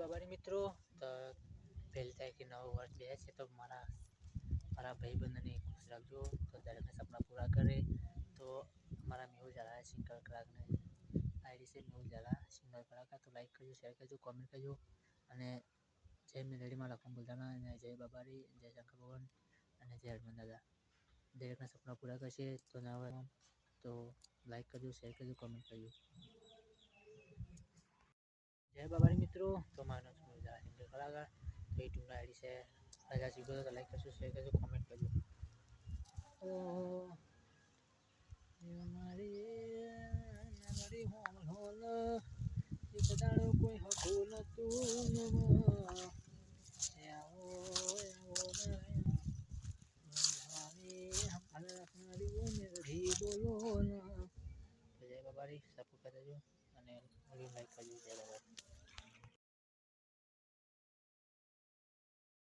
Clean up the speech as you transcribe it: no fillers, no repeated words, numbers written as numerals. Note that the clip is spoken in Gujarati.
બાબારી મિત્રો તો પહેલી તારીખે નવું વર્ષ બે છે તો મારા ભાઈબંધને ખુશ રાખજો તો દરેકને સપના પૂરા કરે તો મારા મેહુલ ઝાલા સિંગલ કલાકને આઈડી છે મેહુલ ઝાલા સિંગલ કલાકાર તો લાઈક કરજો શેર કરજો કોમેન્ટ કરજો અને જય મેલડીમાં લખવાનું ભૂલતા ના અને જય બાબારી જય શંકર ભગવાન અને જય હનુમાન દાદા દરેકના સપના પૂરા કરશે તો તો લાઈક કરજો શેર કરજો કોમેન્ટ કરજો જય બાબારી મિત્રો તો મારો મેહુલ ઝાલા સિંગલ કલાકાર તો યુટ્યુબના આઈડી છે રાજા શીખો તો લાઈક કરજો શેર કરજો કોમેન્ટ કરજો મારી હોલ એક દાડો કોઈ હતું નતું